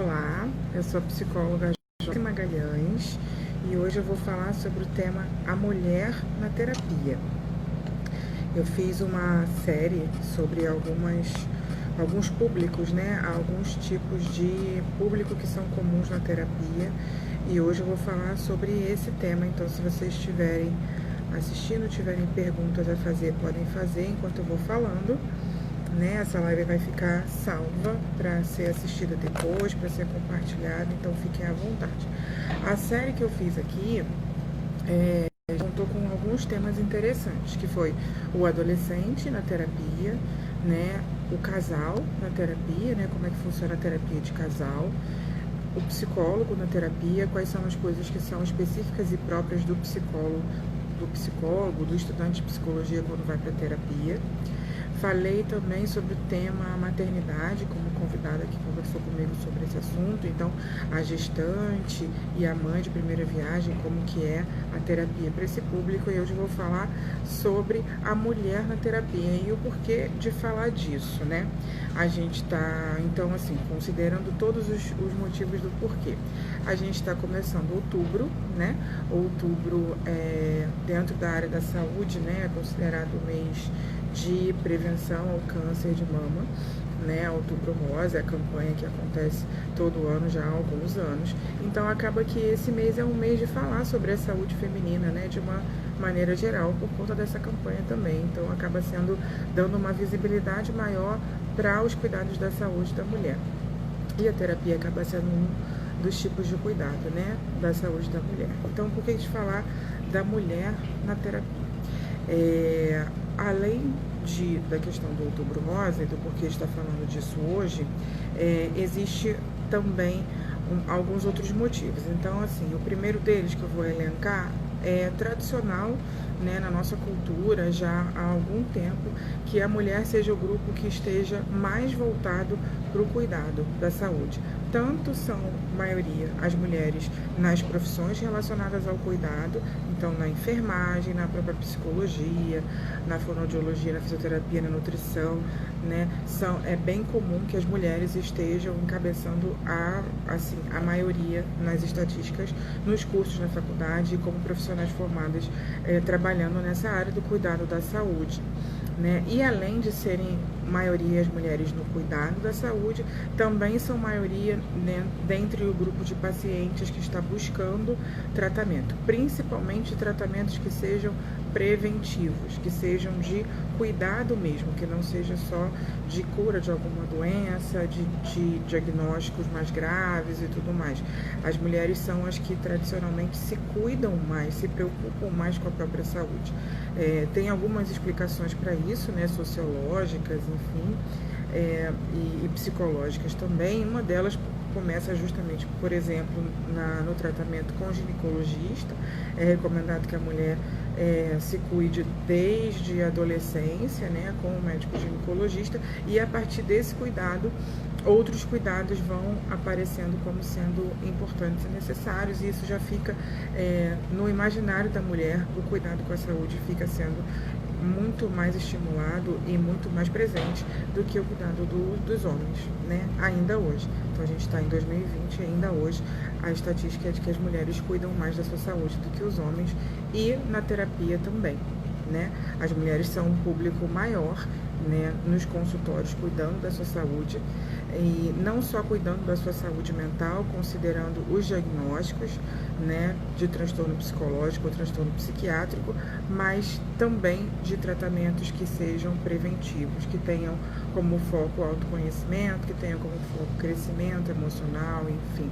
Olá, eu sou a psicóloga Josi Magalhães e hoje eu vou falar sobre o tema A Mulher na Terapia. Eu fiz uma série sobre alguns públicos, né? Alguns tipos de público que são comuns na terapia e hoje eu vou falar sobre esse tema. Então, se vocês estiverem assistindo, tiverem perguntas a fazer, podem fazer enquanto eu vou falando. Né? Essa live vai ficar salva para ser assistida depois, para ser compartilhada, então fiquem à vontade. A série que eu fiz aqui contou com alguns temas interessantes, que foi o adolescente na terapia, né? O casal na terapia, né? Como é que funciona a terapia de casal, o psicólogo na terapia, quais são as coisas que são específicas e próprias do psicólogo, do estudante de psicologia quando vai para terapia. Falei também sobre o tema maternidade, como convidada que conversou comigo sobre esse assunto. Então, a gestante e a mãe de primeira viagem, como que é a terapia para esse público. E hoje eu vou falar sobre a mulher na terapia e o porquê de falar disso, né? A gente está, então, assim, considerando todos os motivos do porquê. A gente está começando outubro, né? Outubro, dentro da área da saúde, né? É considerado o mês de prevenção ao câncer de mama, né? Outubro Rosa é a campanha que acontece todo ano já há alguns anos. Então acaba que esse mês é um mês de falar sobre a saúde feminina, né? De uma maneira geral, por conta dessa campanha também. Então acaba dando uma visibilidade maior para os cuidados da saúde da mulher. E a terapia acaba sendo um dos tipos de cuidado, né? Da saúde da mulher. Então, por que a gente falar da mulher na terapia? Além da questão do Outubro Rosa e do porquê está falando disso hoje, existe também alguns outros motivos. Então, assim, o primeiro deles que eu vou elencar é tradicional, né, na nossa cultura já há algum tempo, que a mulher seja o grupo que esteja mais voltado para o cuidado da saúde. Tanto são, maioria, as mulheres nas profissões relacionadas ao cuidado, então na enfermagem, na própria psicologia, na fonoaudiologia, na fisioterapia, na nutrição, né? É bem comum que as mulheres estejam encabeçando a maioria nas estatísticas, nos cursos na faculdade, como profissionais formadas trabalhando nessa área do cuidado da saúde. Né? E além de serem maioria as mulheres no cuidado da saúde, também são maioria, né, dentre o grupo de pacientes que está buscando tratamento, principalmente tratamentos que sejam preventivos, que sejam de cuidado mesmo, que não seja só de cura de alguma doença, de diagnósticos mais graves e tudo mais. As mulheres são as que tradicionalmente se cuidam mais, se preocupam mais com a própria saúde. Tem algumas explicações para isso, né, sociológicas, enfim, e psicológicas também. Uma delas começa justamente, por exemplo, no tratamento com o ginecologista. É recomendado que a mulher se cuide desde a adolescência, né, com o médico ginecologista, e a partir desse cuidado, outros cuidados vão aparecendo como sendo importantes e necessários, e isso já fica no imaginário da mulher. O cuidado com a saúde fica sendo muito mais estimulado e muito mais presente do que o cuidado dos homens, né? Ainda hoje. Então a gente está em 2020 e ainda hoje a estatística é de que as mulheres cuidam mais da sua saúde do que os homens, e na terapia também, né? As mulheres são um público maior, né, nos consultórios, cuidando da sua saúde, e não só cuidando da sua saúde mental, considerando os diagnósticos, né, de transtorno psicológico ou transtorno psiquiátrico, mas também de tratamentos que sejam preventivos, que tenham como foco o autoconhecimento, que tenham como foco o crescimento emocional, enfim.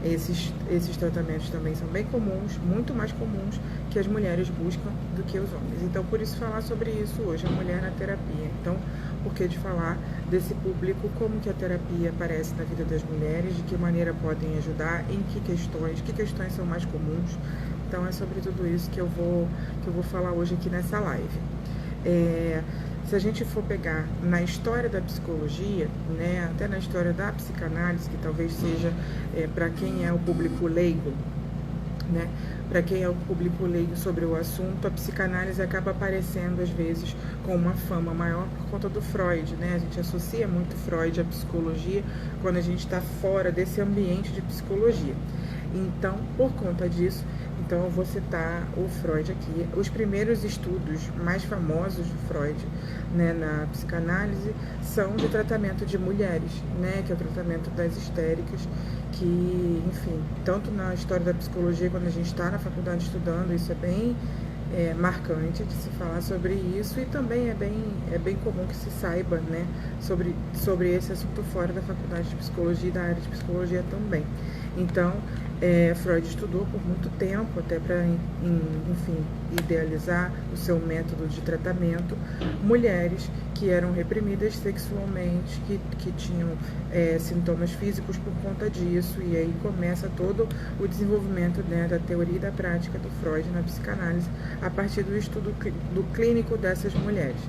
Esses tratamentos também são bem comuns, muito mais comuns que as mulheres buscam do que os homens. Então, por isso falar sobre isso hoje, a mulher na terapia. Então, por que de falar desse público, como que a terapia aparece na vida das mulheres, de que maneira podem ajudar, em que questões são mais comuns. Então, é sobre tudo isso que eu vou falar hoje aqui nessa live. Se a gente for pegar na história da psicologia, né, até na história da psicanálise, que talvez seja para quem é o público leigo, né? Para quem é o público leigo sobre o assunto, a psicanálise acaba aparecendo às vezes com uma fama maior por conta do Freud, né? A gente associa muito Freud à psicologia quando a gente está fora desse ambiente de psicologia. Então, por conta disso, então eu vou citar o Freud aqui. Os primeiros estudos mais famosos do Freud, né, na psicanálise são de tratamento de mulheres, né, que é o tratamento das histéricas, que, enfim, tanto na história da psicologia, quando a gente está na faculdade estudando, isso é bem marcante de se falar sobre isso, e também é bem comum que se saiba, né, sobre esse assunto fora da faculdade de psicologia e da área de psicologia também. Então, Freud estudou por muito tempo, até para, enfim, idealizar o seu método de tratamento, mulheres que eram reprimidas sexualmente, que tinham sintomas físicos por conta disso, e aí começa todo o desenvolvimento, né, da teoria e da prática do Freud na psicanálise, a partir do estudo do clínico dessas mulheres.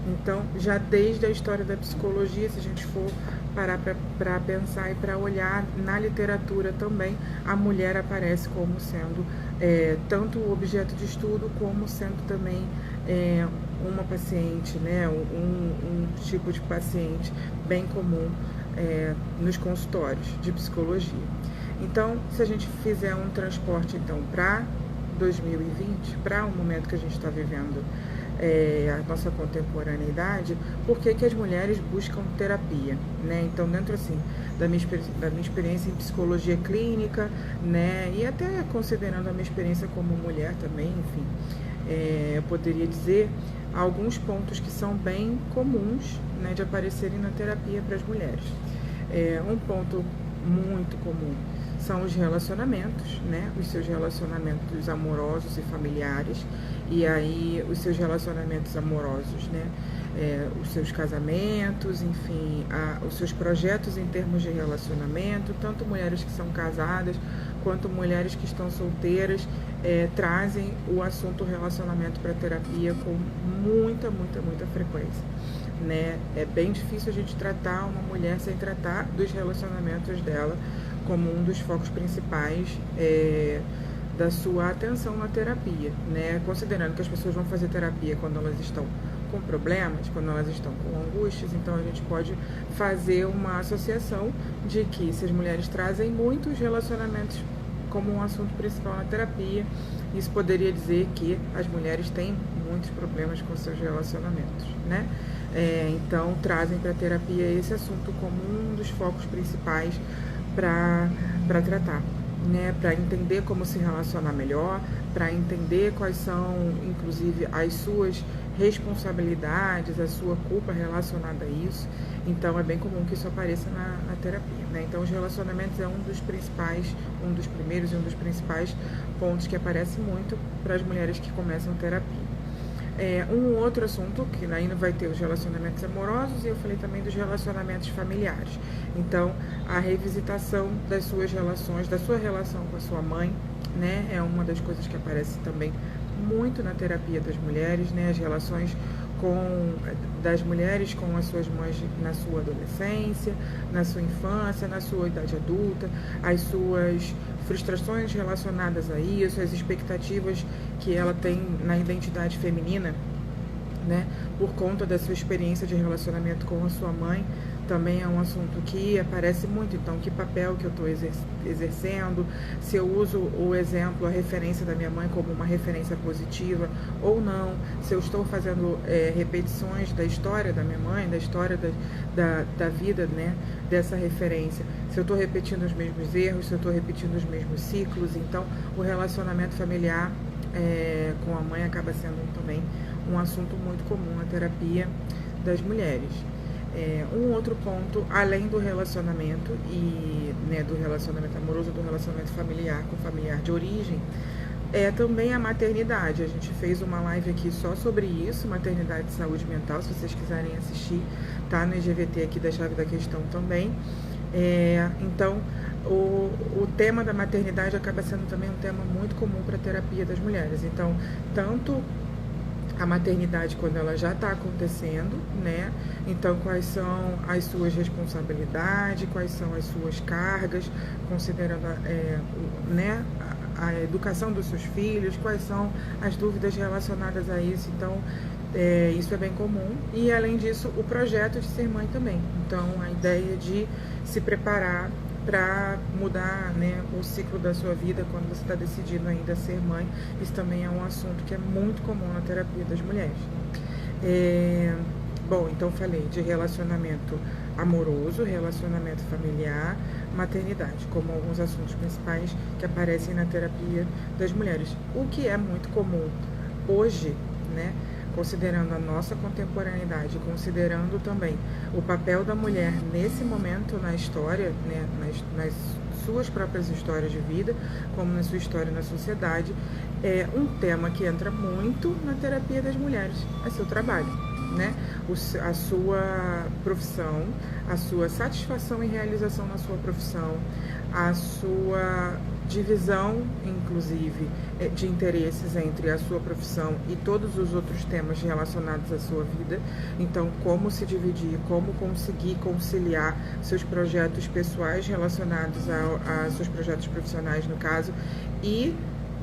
Então, já desde a história da psicologia, se a gente for parar para pensar e para olhar na literatura também, a mulher aparece como sendo tanto o objeto de estudo, como sendo também uma paciente, né, um tipo de paciente bem comum nos consultórios de psicologia. Então, se a gente fizer um transporte então para 2020, para o momento que a gente está vivendo, a nossa contemporaneidade, por que as mulheres buscam terapia, né? Então, dentro assim da minha experiência em psicologia clínica, né, e até considerando a minha experiência como mulher também, enfim, eu poderia dizer alguns pontos que são bem comuns, né, de aparecerem na terapia para as mulheres. Um ponto muito comum são os relacionamentos, né? Os seus relacionamentos amorosos e familiares, e aí os seus relacionamentos amorosos, né? Os seus casamentos, enfim, os seus projetos em termos de relacionamento, tanto mulheres que são casadas quanto mulheres que estão solteiras, trazem o assunto relacionamento para terapia com muita frequência, né? É bem difícil a gente tratar uma mulher sem tratar dos relacionamentos dela como um dos focos principais da sua atenção na terapia, né? Considerando que as pessoas vão fazer terapia quando elas estão com problemas, quando elas estão com angústias, então a gente pode fazer uma associação de que se as mulheres trazem muitos relacionamentos como um assunto principal na terapia, isso poderia dizer que as mulheres têm muitos problemas com seus relacionamentos, né? Então trazem para a terapia esse assunto como um dos focos principais para tratar, né? Para entender como se relacionar melhor, para entender quais são, inclusive, as suas responsabilidades, a sua culpa relacionada a isso. Então, é bem comum que isso apareça na terapia, né? Então, os relacionamentos é um dos primeiros e um dos principais pontos que aparece muito para as mulheres que começam terapia. Um outro assunto, que ainda vai ter os relacionamentos amorosos, e eu falei também dos relacionamentos familiares. Então, a revisitação das suas relações, da sua relação com a sua mãe, né, é uma das coisas que aparece também muito na terapia das mulheres, né, as relações das mulheres com as suas mães na sua adolescência, na sua infância, na sua idade adulta, as suas frustrações relacionadas a isso, as expectativas que ela tem na identidade feminina, né, por conta da sua experiência de relacionamento com a sua mãe, também é um assunto que aparece muito. Então, que papel que eu estou exercendo, se eu uso o exemplo, a referência da minha mãe como uma referência positiva ou não, se eu estou fazendo repetições da história da minha mãe, da história da vida, né, dessa referência, se eu estou repetindo os mesmos erros, se eu estou repetindo os mesmos ciclos. Então, o relacionamento familiar com a mãe acaba sendo também um assunto muito comum na terapia das mulheres. Um outro ponto, além do relacionamento e, né, do relacionamento amoroso, do relacionamento familiar com familiar de origem, é também a maternidade. A gente fez uma live aqui só sobre isso, maternidade e saúde mental, se vocês quiserem assistir, tá no IGVT aqui da Chave da Questão também. Então, o tema da maternidade acaba sendo também um tema muito comum para a terapia das mulheres. Então, tanto a maternidade quando ela já está acontecendo, né? Então, quais são as suas responsabilidades, quais são as suas cargas, considerando né, a educação dos seus filhos, quais são as dúvidas relacionadas a isso. Então, isso é bem comum. E, além disso, o projeto de ser mãe também. Então, a ideia de se preparar para mudar, né, o ciclo da sua vida quando você está decidindo ainda ser mãe. Isso também é um assunto que é muito comum na terapia das mulheres. Bom, então falei de relacionamento amoroso, relacionamento familiar, maternidade, como alguns assuntos principais que aparecem na terapia das mulheres. O que é muito comum hoje, né, considerando a nossa contemporaneidade, considerando também o papel da mulher nesse momento na história, né, nas suas próprias histórias de vida, como na sua história na sociedade, é um tema que entra muito na terapia das mulheres, é seu trabalho, né? A sua profissão, a sua satisfação e realização na sua profissão, a sua divisão, inclusive, de interesses entre a sua profissão e todos os outros temas relacionados à sua vida. Então, como se dividir, como conseguir conciliar seus projetos pessoais relacionados a seus projetos profissionais, no caso, e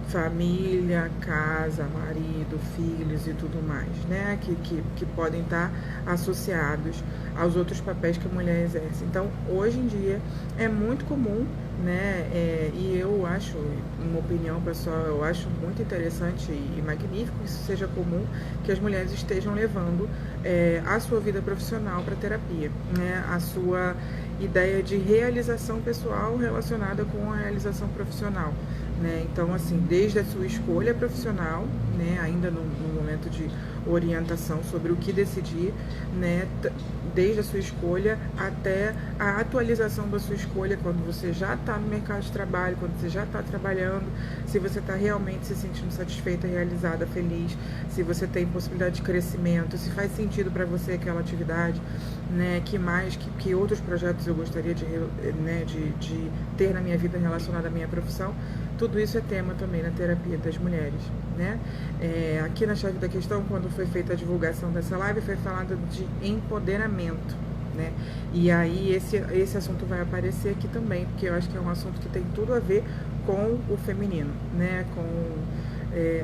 família, casa, marido, filhos e tudo mais, né? Que podem estar associados aos outros papéis que a mulher exerce. Então, hoje em dia, é muito comum, né? E eu acho, uma opinião pessoal, eu acho muito interessante e magnífico que isso seja comum, que as mulheres estejam levando a sua vida profissional para terapia, né? A sua ideia de realização pessoal relacionada com a realização profissional, né? Então, assim, desde a sua escolha profissional, né, ainda no momento de orientação sobre o que decidir, né, desde a sua escolha até a atualização da sua escolha, quando você já está no mercado de trabalho, quando você já está trabalhando, se você está realmente se sentindo satisfeita, realizada, feliz, se você tem possibilidade de crescimento, se faz sentido para você aquela atividade, né, que outros projetos eu gostaria de ter na minha vida relacionada à minha profissão. Tudo isso é tema também na terapia das mulheres, né? Aqui na Chave da Questão, quando foi feita a divulgação dessa live, foi falado de empoderamento, né? E aí esse assunto vai aparecer aqui também, porque eu acho que é um assunto que tem tudo a ver com o feminino, né? Com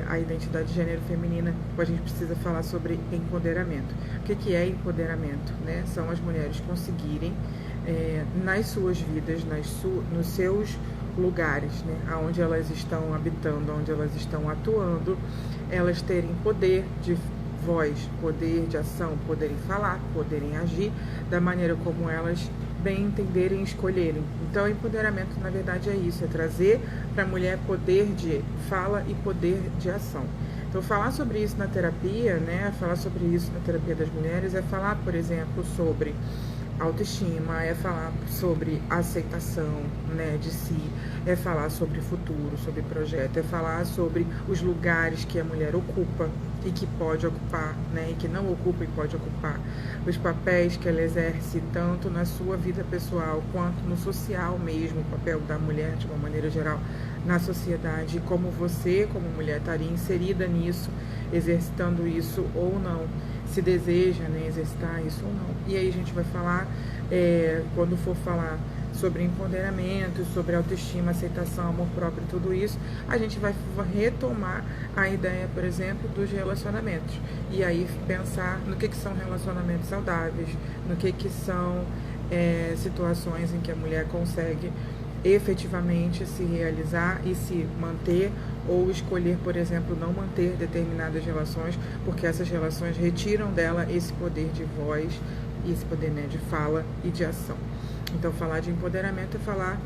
a identidade de gênero feminina. A gente precisa falar sobre empoderamento. O que é empoderamento, né? São as mulheres conseguirem, nas suas vidas, nos seus lugares, né, onde elas estão habitando, onde elas estão atuando, elas terem poder de voz, poder de ação, poderem falar, poderem agir da maneira como elas bem entenderem e escolherem. Então, empoderamento, na verdade, é isso, é trazer para a mulher poder de fala e poder de ação. Então, falar sobre isso na terapia, né, falar sobre isso na terapia das mulheres é falar, por exemplo, sobre autoestima, é falar sobre aceitação, né, de si, é falar sobre futuro, sobre projeto, é falar sobre os lugares que a mulher ocupa e que pode ocupar, né, e que não ocupa e pode ocupar, os papéis que ela exerce tanto na sua vida pessoal quanto no social mesmo, o papel da mulher de uma maneira geral na sociedade, como você, como mulher, estaria inserida nisso, exercitando isso ou não, se deseja, né, exercitar isso ou não. E aí a gente vai falar, quando for falar sobre empoderamento, sobre autoestima, aceitação, amor próprio, tudo isso, a gente vai retomar a ideia, por exemplo, dos relacionamentos. E aí pensar no que são relacionamentos saudáveis, no que são situações em que a mulher consegue efetivamente se realizar e se manter, ou escolher, por exemplo, não manter determinadas relações, porque essas relações retiram dela esse poder de voz e esse poder, né, de fala e de ação. Então, falar de empoderamento é falar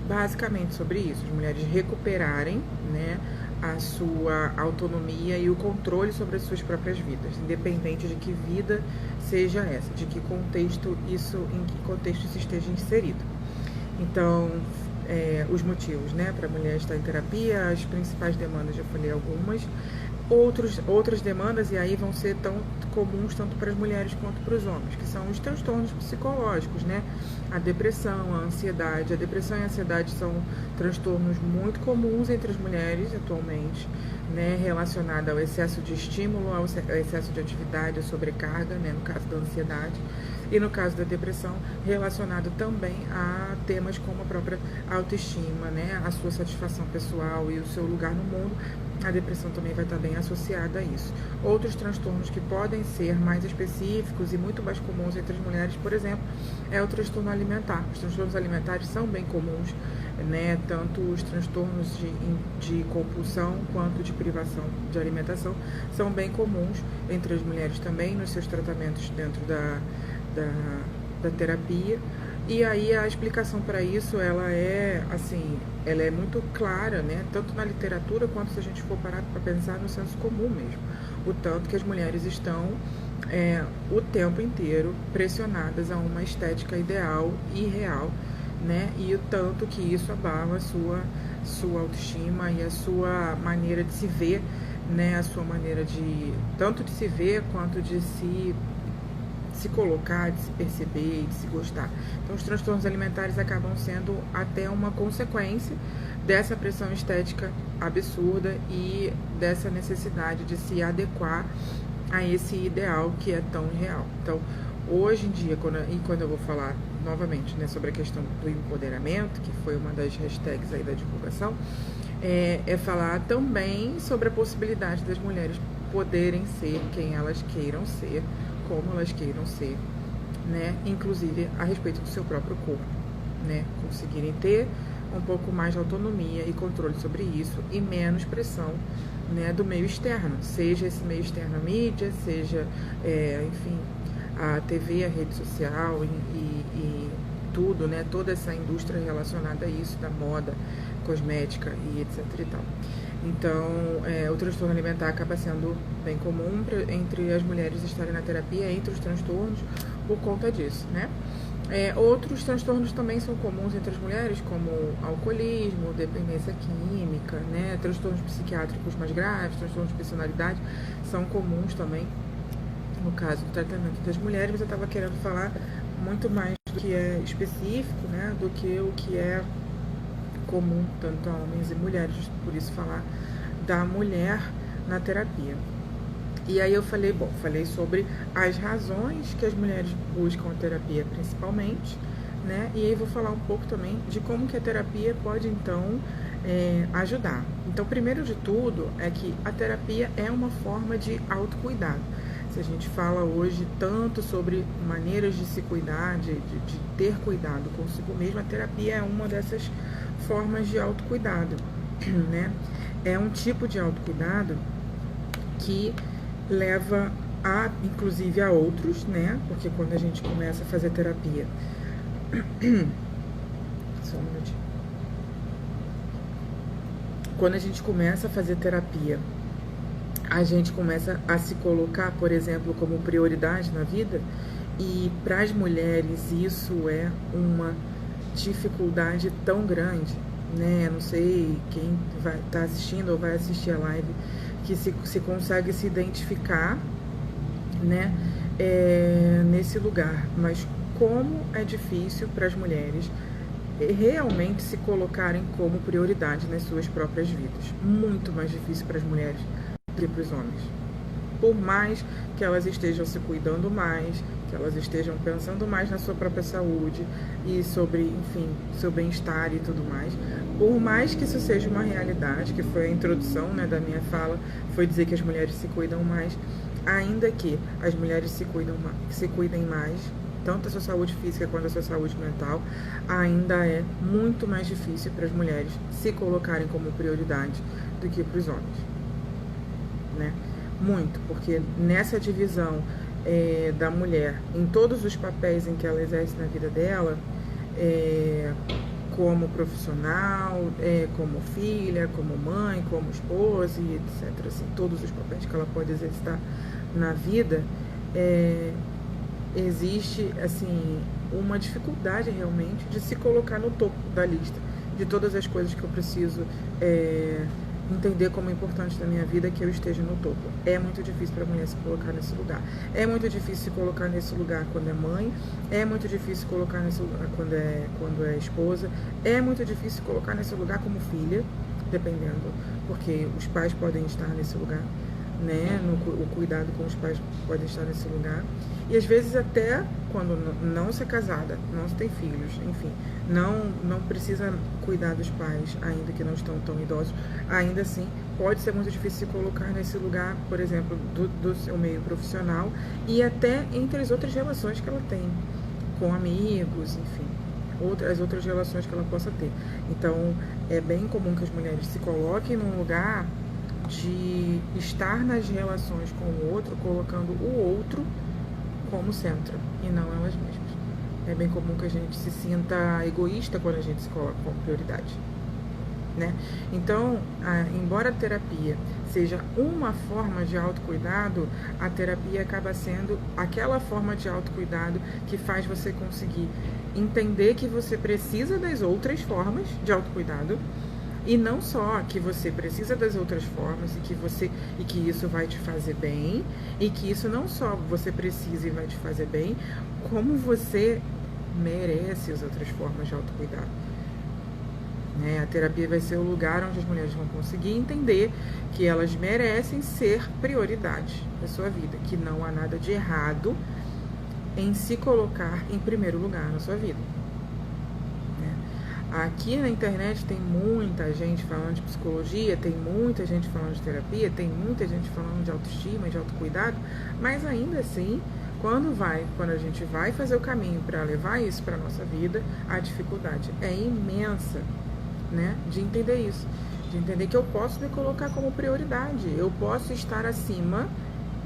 basicamente sobre isso, as mulheres recuperarem, né, a sua autonomia e o controle sobre as suas próprias vidas, independente de que vida seja essa, de que contexto em que contexto isso esteja inserido. Então, os motivos, né, para a mulher estar em terapia, as principais demandas, já falei algumas. Outras demandas, e aí vão ser tão comuns tanto para as mulheres quanto para os homens, que são os transtornos psicológicos, né? A depressão, a ansiedade. A depressão e a ansiedade são transtornos muito comuns entre as mulheres atualmente, né? Relacionada ao excesso de estímulo, ao excesso de atividade, à sobrecarga, né? No caso da ansiedade. E no caso da depressão, relacionado também a temas como a própria autoestima, né? A sua satisfação pessoal e o seu lugar no mundo. A depressão também vai estar bem associada a isso. Outros transtornos que podem ser mais específicos e muito mais comuns entre as mulheres, por exemplo, é o transtorno alimentar. Os transtornos alimentares são bem comuns, né? Tanto os transtornos de compulsão quanto de privação de alimentação são bem comuns entre as mulheres também nos seus tratamentos dentro da terapia. E aí a explicação para isso, ela é muito clara, né? Tanto na literatura quanto se a gente for parar para pensar no senso comum mesmo. O tanto que as mulheres estão o tempo inteiro pressionadas a uma estética ideal e real, né? E o tanto que isso abala a sua autoestima e a sua maneira de se ver, né? A sua maneira tanto de se ver quanto de se colocar, de se perceber e de se gostar. Então, os transtornos alimentares acabam sendo até uma consequência dessa pressão estética absurda e dessa necessidade de se adequar a esse ideal que é tão real. Então, hoje em dia, quando eu vou falar novamente, né, sobre a questão do empoderamento, que foi uma das hashtags aí da divulgação, é falar também sobre a possibilidade das mulheres poderem ser quem elas queiram ser, como elas queiram ser, né? Inclusive a respeito do seu próprio corpo, né? Conseguirem ter um pouco mais de autonomia e controle sobre isso e menos pressão, né, do meio externo, seja esse meio externo a mídia, seja, enfim, a TV, a rede social e tudo, né? Toda essa indústria relacionada a isso, da moda, cosmética e etc e tal. Então, o transtorno alimentar acaba sendo bem comum entre as mulheres estarem na terapia, entre os transtornos, por conta disso, né? Outros transtornos também são comuns entre as mulheres, como alcoolismo, dependência química, né? Transtornos psiquiátricos mais graves, transtornos de personalidade, são comuns também, no caso do tratamento das mulheres, mas eu estava querendo falar muito mais do que é específico, né? Do que o que é comum tanto a homens e mulheres, por isso falar da mulher na terapia. E aí eu falei sobre as razões que as mulheres buscam a terapia principalmente, né? E aí vou falar um pouco também de como que a terapia pode então ajudar. Então, primeiro de tudo é que a terapia é uma forma de autocuidado. Se a gente fala hoje tanto sobre maneiras de se cuidar, de ter cuidado consigo mesmo, a terapia é uma dessas formas de autocuidado, né? É um tipo de autocuidado que leva inclusive a outros, né? Porque quando a gente começa a fazer terapia, só um minutinho. Quando a gente começa a fazer terapia, a gente começa a se colocar, por exemplo, como prioridade na vida, e para as mulheres isso é uma dificuldade tão grande, né? Não sei quem vai estar assistindo ou vai assistir a live que se consegue se identificar, né? Nesse lugar, mas como é difícil para as mulheres realmente se colocarem como prioridade nas suas próprias vidas. Muito mais difícil para as mulheres do que para os homens. Por mais que elas estejam se cuidando mais, que elas estejam pensando mais na sua própria saúde e sobre, enfim, seu bem-estar e tudo mais, por mais que isso seja uma realidade, que foi a introdução, né, da minha fala, foi dizer que as mulheres se cuidam mais, ainda que as mulheres se cuidem mais, tanto a sua saúde física quanto a sua saúde mental, ainda é muito mais difícil para as mulheres se colocarem como prioridade do que para os homens, né? Muito, porque nessa divisão da mulher em todos os papéis em que ela exerce na vida dela, como profissional, como filha, como mãe, como esposa e etc. Assim, todos os papéis que ela pode exercitar na vida, existe assim uma dificuldade realmente de se colocar no topo da lista de todas as coisas que eu preciso entender como é importante na minha vida que eu esteja no topo. É muito difícil para a mulher se colocar nesse lugar. É muito difícil se colocar nesse lugar quando é mãe. É muito difícil se colocar nesse lugar quando é esposa. É muito difícil se colocar nesse lugar como filha, dependendo, porque os pais podem estar nesse lugar, né? O cuidado com os pais pode estar nesse lugar. E às vezes até quando não se é casada, não se tem filhos, enfim, não precisa cuidar dos pais, ainda que não estão tão idosos, ainda assim pode ser muito difícil se colocar nesse lugar, por exemplo, do seu meio profissional e até entre as outras relações que ela tem, com amigos, enfim, as outras relações que ela possa ter. Então, é bem comum que as mulheres se coloquem num lugar de estar nas relações com o outro, colocando o outro como centro e não elas mesmas. É bem comum que a gente se sinta egoísta quando a gente se coloca como prioridade, né? Então, embora a terapia seja uma forma de autocuidado, a terapia acaba sendo aquela forma de autocuidado que faz você conseguir entender que você precisa das outras formas de autocuidado. E não só que você precisa das outras formas e que isso vai te fazer bem, e que isso não só você precisa e vai te fazer bem, como você merece as outras formas de autocuidado. Né? A terapia vai ser o lugar onde as mulheres vão conseguir entender que elas merecem ser prioridade da sua vida, que não há nada de errado em se colocar em primeiro lugar na sua vida. Aqui na internet tem muita gente falando de psicologia, tem muita gente falando de terapia, tem muita gente falando de autoestima, de autocuidado, mas ainda assim, quando a gente vai fazer o caminho para levar isso para a nossa vida, a dificuldade é imensa, né? De entender isso, de entender que eu posso me colocar como prioridade, eu posso estar acima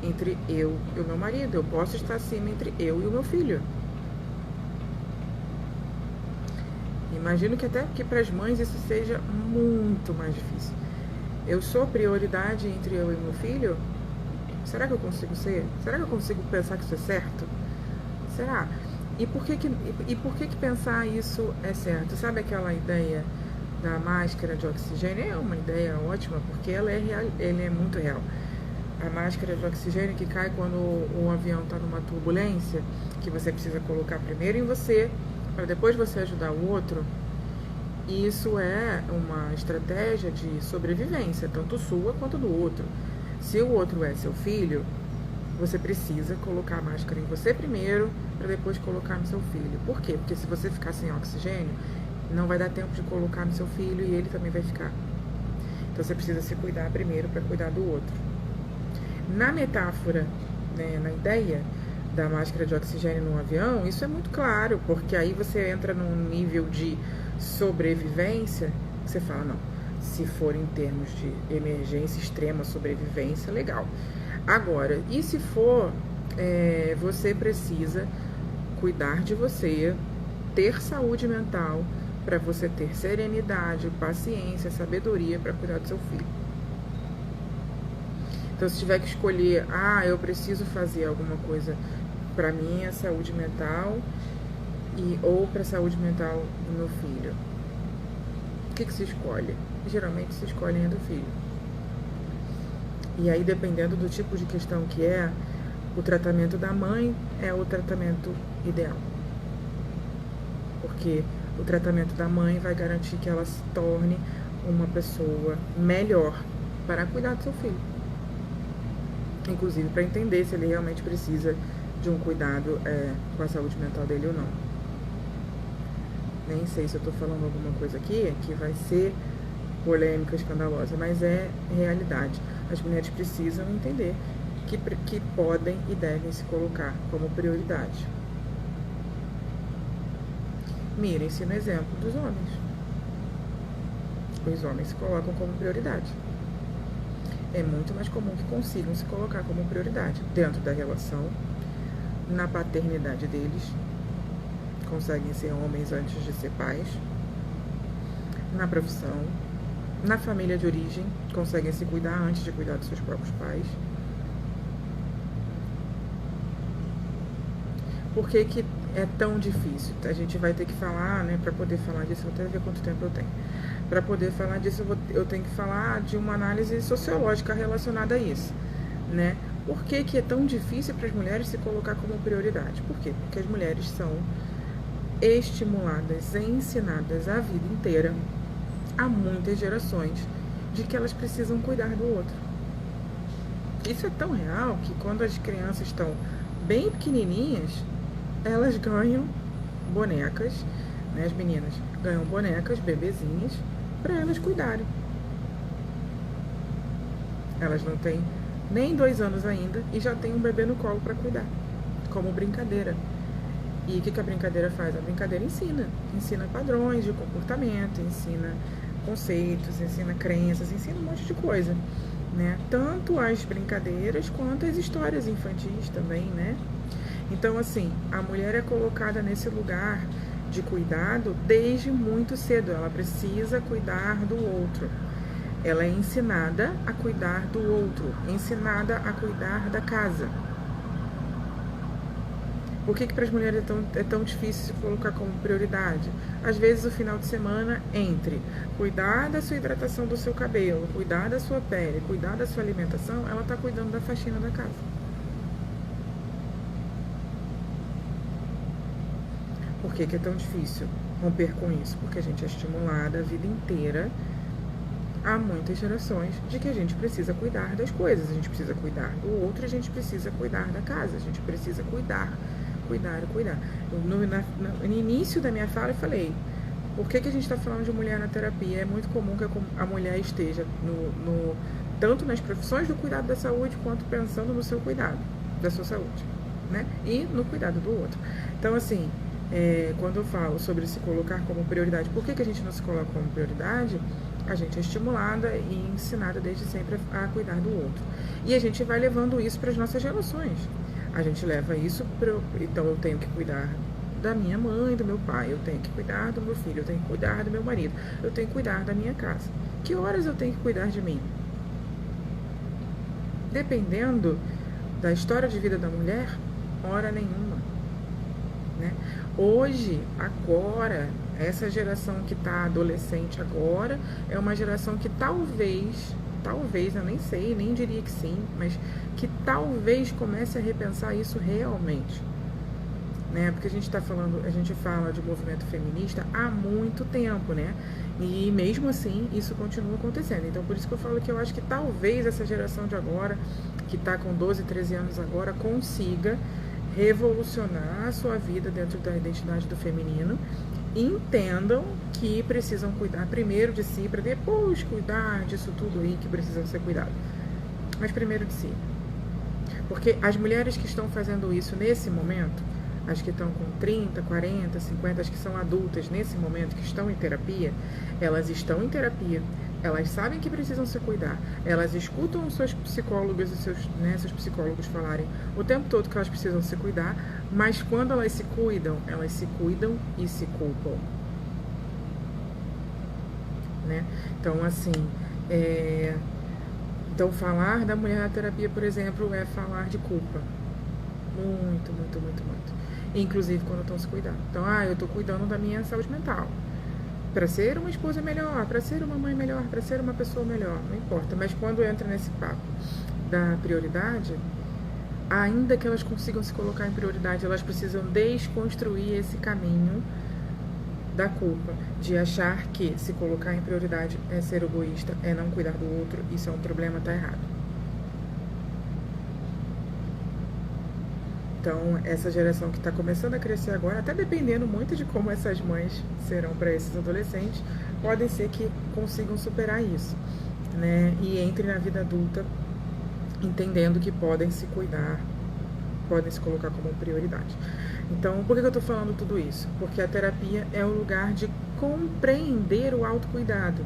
entre eu e o meu marido, eu posso estar acima entre eu e o meu filho. Imagino que até que para as mães isso seja muito mais difícil. Eu sou prioridade entre eu e meu filho? Será que eu consigo ser? Será que eu consigo pensar que isso é certo? Será? E por que pensar isso é certo? Sabe aquela ideia da máscara de oxigênio? É uma ideia ótima, porque ela é muito real. A máscara de oxigênio que cai quando o avião está numa turbulência, que você precisa colocar primeiro em você, para depois você ajudar o outro. Isso é uma estratégia de sobrevivência, tanto sua quanto do outro. Se o outro é seu filho, você precisa colocar a máscara em você primeiro, para depois colocar no seu filho. Por quê? Porque se você ficar sem oxigênio, não vai dar tempo de colocar no seu filho e ele também vai ficar. Então você precisa se cuidar primeiro para cuidar do outro. Na metáfora, né, na ideia da máscara de oxigênio no avião, isso é muito claro, porque aí você entra num nível de sobrevivência, você fala, não, se for em termos de emergência, extrema sobrevivência, legal. Agora, e se for, você precisa cuidar de você, ter saúde mental, para você ter serenidade, paciência, sabedoria para cuidar do seu filho. Então, se tiver que escolher, eu preciso fazer alguma coisa para minha saúde mental ou para a saúde mental do meu filho, o que se escolhe? Geralmente se escolhe a do filho. E aí, dependendo do tipo de questão que é, o tratamento da mãe é o tratamento ideal. Porque o tratamento da mãe vai garantir que ela se torne uma pessoa melhor para cuidar do seu filho. Inclusive para entender se ele realmente precisa de um cuidado com a saúde mental dele ou não. Nem sei se eu estou falando alguma coisa aqui que vai ser polêmica, escandalosa, mas é realidade. As mulheres precisam entender que podem e devem se colocar como prioridade. Mirem-se no exemplo dos homens. Os homens se colocam como prioridade. É muito mais comum que consigam se colocar como prioridade dentro da relação, na paternidade deles, conseguem ser homens antes de ser pais, na profissão, na família de origem, conseguem se cuidar antes de cuidar dos seus próprios pais. por que que é tão difícil? A gente vai ter que falar, né, para poder falar disso, vou até ver quanto tempo eu tenho. Para poder falar disso, eu tenho que falar de uma análise sociológica relacionada a isso, né? Por que que é tão difícil para as mulheres se colocar como prioridade? Por quê? Porque as mulheres são estimuladas, ensinadas a vida inteira, há muitas gerações, de que elas precisam cuidar do outro. Isso é tão real que quando as crianças estão bem pequenininhas, elas ganham bonecas, né, as meninas ganham bonecas, bebezinhas, para elas cuidarem. Elas não têm nem 2 anos ainda e já tem um bebê no colo para cuidar, como brincadeira. E o que a brincadeira faz? A brincadeira ensina padrões de comportamento, ensina conceitos, ensina crenças, ensina um monte de coisa, né? Tanto as brincadeiras quanto as histórias infantis também, né? Então, assim, a mulher é colocada nesse lugar de cuidado desde muito cedo. Ela precisa cuidar do outro. Ela é ensinada a cuidar do outro, ensinada a cuidar da casa. Por que para as mulheres é tão difícil se colocar como prioridade? Às vezes o final de semana entre cuidar da sua hidratação do seu cabelo, cuidar da sua pele, cuidar da sua alimentação, ela está cuidando da faxina da casa. Por que é tão difícil romper com isso? Porque a gente é estimulada a vida inteira, há muitas gerações, de que a gente precisa cuidar das coisas, a gente precisa cuidar do outro, a gente precisa cuidar da casa, a gente precisa cuidar. No início da minha fala eu falei, por que a gente está falando de mulher na terapia? É muito comum que a mulher esteja tanto nas profissões do cuidado da saúde, quanto pensando no seu cuidado, da sua saúde, né? E no cuidado do outro. Então, assim, quando eu falo sobre se colocar como prioridade, por que a gente não se coloca como prioridade? A gente é estimulada e ensinada desde sempre a cuidar do outro. E a gente vai levando isso para as nossas relações. A gente leva isso então eu tenho que cuidar da minha mãe, do meu pai, eu tenho que cuidar do meu filho, eu tenho que cuidar do meu marido, eu tenho que cuidar da minha casa. Que horas eu tenho que cuidar de mim? Dependendo da história de vida da mulher, hora nenhuma, né? Hoje, agora, essa geração que está adolescente agora é uma geração que talvez, eu nem sei, nem diria que sim, mas que talvez comece a repensar isso realmente, né? Porque a gente fala de movimento feminista há muito tempo, né? E mesmo assim isso continua acontecendo. Então por isso que eu falo que eu acho que talvez essa geração de agora, que está com 12, 13 anos agora, consiga revolucionar a sua vida dentro da identidade do feminino. Entendam que precisam cuidar primeiro de si, para depois cuidar disso tudo aí que precisam ser cuidado. Mas primeiro de si. Porque as mulheres que estão fazendo isso nesse momento, as que estão com 30, 40, 50, as que são adultas nesse momento, que estão em terapia, elas estão em terapia, elas sabem que precisam se cuidar, elas escutam os seus psicólogos e seus psicólogos falarem o tempo todo que elas precisam se cuidar, mas quando elas se cuidam e se culpam, né? Então, assim, então falar da mulher na terapia, por exemplo, é falar de culpa. Muito, muito, muito, muito. Inclusive quando estão se cuidando. Então, eu estou cuidando da minha saúde mental. Para ser uma esposa melhor, para ser uma mãe melhor, para ser uma pessoa melhor, não importa. Mas quando entra nesse papo da prioridade, ainda que elas consigam se colocar em prioridade, elas precisam desconstruir esse caminho da culpa, de achar que se colocar em prioridade é ser egoísta, é não cuidar do outro, isso é um problema, tá errado. Então, essa geração que está começando a crescer agora, até dependendo muito de como essas mães serão para esses adolescentes, podem ser que consigam superar isso, né? E entrem na vida adulta entendendo que podem se cuidar, podem se colocar como prioridade. Então, por que eu estou falando tudo isso? Porque a terapia é o lugar de compreender o autocuidado,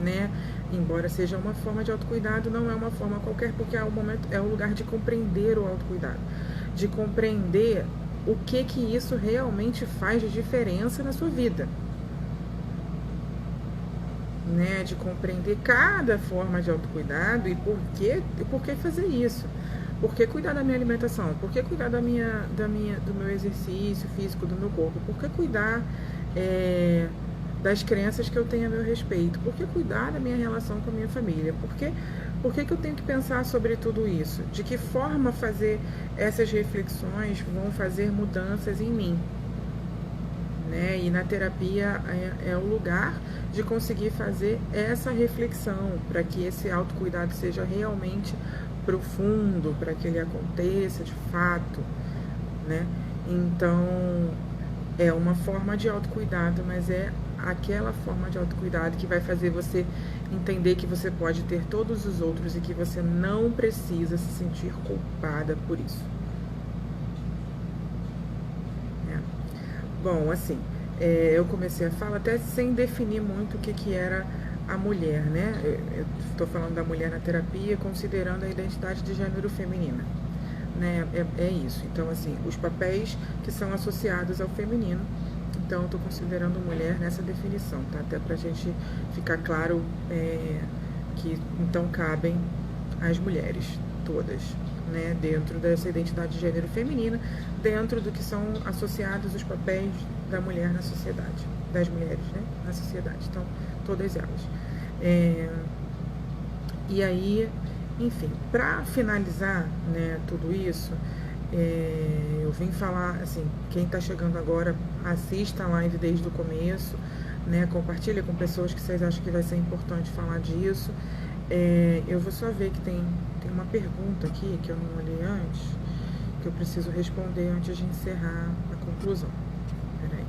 né? Embora seja uma forma de autocuidado, não é uma forma qualquer, porque é o lugar de compreender o autocuidado, de compreender o que isso realmente faz de diferença na sua vida, né? De compreender cada forma de autocuidado e por que fazer isso. Por que cuidar da minha alimentação? Por que cuidar do meu exercício físico, do meu corpo? Por que cuidar das crenças que eu tenho a meu respeito? Por que cuidar da minha relação com a minha família? Por que eu tenho que pensar sobre tudo isso? De que forma fazer essas reflexões vão fazer mudanças em mim? Né? E na terapia é o lugar de conseguir fazer essa reflexão para que esse autocuidado seja realmente profundo, para que ele aconteça de fato, né? Então, é uma forma de autocuidado, mas é aquela forma de autocuidado que vai fazer você entender que você pode ter todos os outros e que você não precisa se sentir culpada por isso. Bom, assim, eu comecei a falar até sem definir muito o que era a mulher, né? Eu estou falando da mulher na terapia, considerando a identidade de gênero feminina, né? É isso. Então, assim, os papéis que são associados ao feminino. Então, eu estou considerando mulher nessa definição, tá? Até pra gente ficar claro que então cabem as mulheres todas, né? Dentro dessa identidade de gênero feminina, dentro do que são associados os papéis da mulher na sociedade, das mulheres, né? Na sociedade. Então, todas elas. E aí, enfim, para finalizar, né, tudo isso, eu vim falar, assim, quem está chegando agora, assista a live desde o começo, né, compartilha com pessoas que vocês acham que vai ser importante falar disso. Eu vou só ver que tem uma pergunta aqui que eu não olhei antes, que eu preciso responder antes de encerrar a conclusão. Peraí.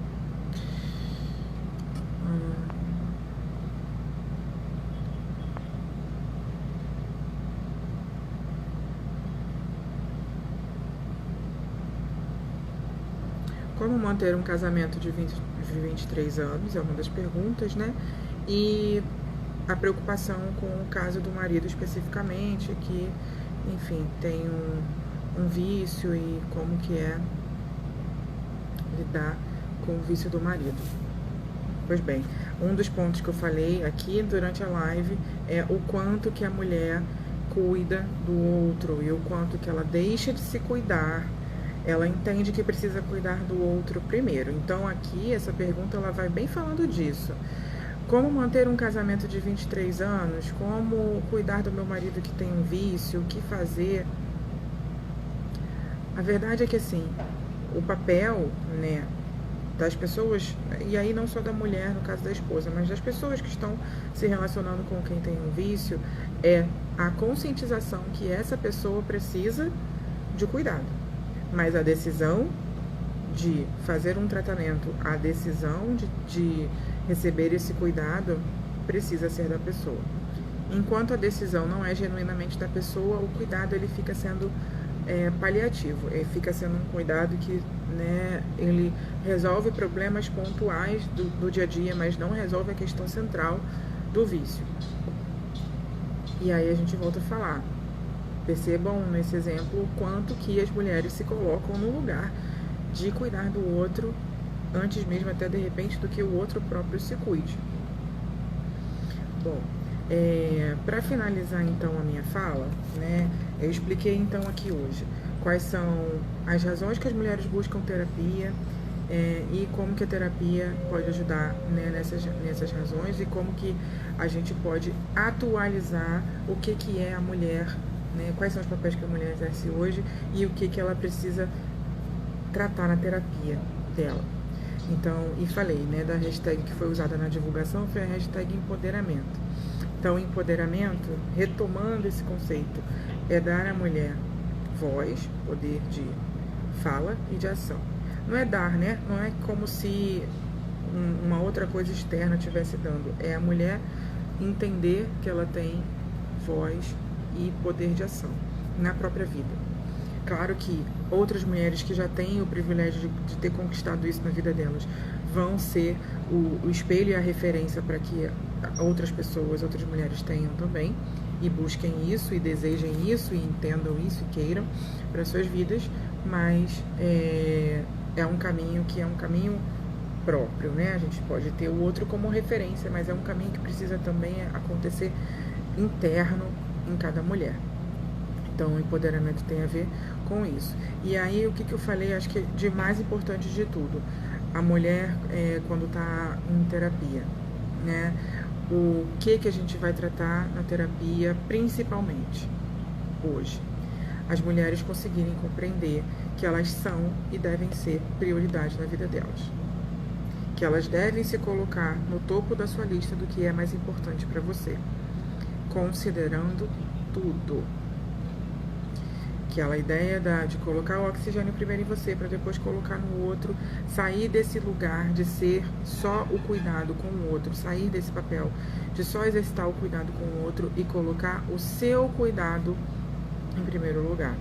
Como manter um casamento de 23 anos? É uma das perguntas, né? E a preocupação com o caso do marido especificamente, que, enfim, tem um vício e como que é lidar com o vício do marido. Pois bem, um dos pontos que eu falei aqui durante a live é o quanto que a mulher cuida do outro e o quanto que ela deixa de se cuidar. Ela entende que precisa cuidar do outro primeiro. Então aqui, essa pergunta, ela vai bem falando disso. Como manter um casamento de 23 anos? Como cuidar do meu marido que tem um vício? O que fazer? A verdade é que, assim, o papel, né, das pessoas, e aí não só da mulher, no caso da esposa, mas das pessoas que estão se relacionando com quem tem um vício, é a conscientização que essa pessoa precisa de cuidado. Mas a decisão de fazer um tratamento, a decisão de receber esse cuidado precisa ser da pessoa. Enquanto a decisão não é genuinamente da pessoa, o cuidado ele fica sendo paliativo, ele fica sendo um cuidado que, né, ele resolve problemas pontuais do dia a dia, mas não resolve a questão central do vício. E aí a gente volta a falar. Percebam nesse exemplo o quanto que as mulheres se colocam no lugar de cuidar do outro antes mesmo até de repente do que o outro próprio se cuide. Bom, para finalizar então a minha fala, né, eu expliquei então aqui hoje quais são as razões que as mulheres buscam terapia e como que a terapia pode ajudar, né, nessas razões e como que a gente pode atualizar o que é a mulher, né, quais são os papéis que a mulher exerce hoje e o que ela precisa tratar na terapia dela. Então, e falei, né, da hashtag que foi usada na divulgação, foi a hashtag empoderamento. Então, empoderamento, retomando esse conceito, é dar à mulher voz, poder de fala e de ação. Não é dar, né? Não é como se uma outra coisa externa estivesse dando. É a mulher entender que ela tem voz e poder de ação na própria vida. Claro que outras mulheres que já têm o privilégio de ter conquistado isso na vida delas vão ser o espelho e a referência para que outras pessoas, outras mulheres tenham também e busquem isso e desejem isso e entendam isso e queiram para suas vidas, mas é um caminho que é um caminho próprio, né? A gente pode ter o outro como referência, mas é um caminho que precisa também acontecer interno em cada mulher. Então, o empoderamento tem a ver com isso. E aí, o que eu falei, acho que é de mais importante de tudo, a mulher, quando está em terapia, né? O que a gente vai tratar na terapia, principalmente hoje? As mulheres conseguirem compreender que elas são e devem ser prioridade na vida delas. Que elas devem se colocar no topo da sua lista do que é mais importante para você, considerando tudo. Aquela ideia de colocar o oxigênio primeiro em você para depois colocar no outro, sair desse lugar de ser só o cuidado com o outro, sair desse papel de só exercitar o cuidado com o outro e colocar o seu cuidado em primeiro lugar.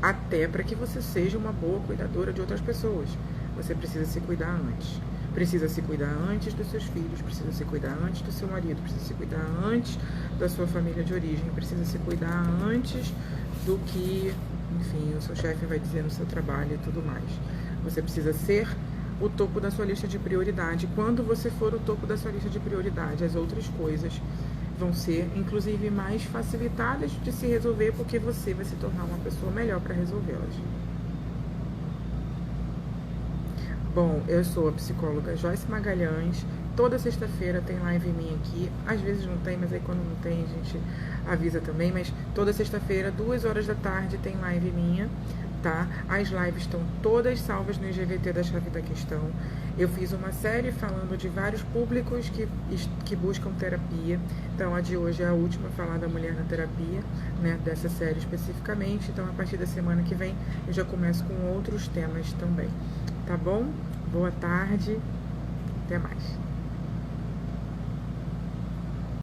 Até para que você seja uma boa cuidadora de outras pessoas, você precisa se cuidar antes. Precisa se cuidar antes dos seus filhos, precisa se cuidar antes do seu marido, precisa se cuidar antes da sua família de origem, precisa se cuidar antes do que, enfim, o seu chefe vai dizer no seu trabalho e tudo mais. Você precisa ser o topo da sua lista de prioridade. Quando você for o topo da sua lista de prioridade, as outras coisas vão ser, inclusive, mais facilitadas de se resolver, porque você vai se tornar uma pessoa melhor para resolvê-las. Bom, eu sou a psicóloga Joyce Magalhães. Toda sexta-feira tem live minha aqui. Às vezes não tem, mas aí quando não tem a gente avisa também. Mas toda sexta-feira, 2 horas da tarde, tem live minha, tá? As lives estão todas salvas no IGVT da Chave da Questão. Eu fiz uma série falando de vários públicos que buscam terapia. Então, a de hoje é a última a falar da mulher na terapia, né? Dessa série especificamente. Então, a partir da semana que vem, eu já começo com outros temas também. Tá bom? Boa tarde. Até mais.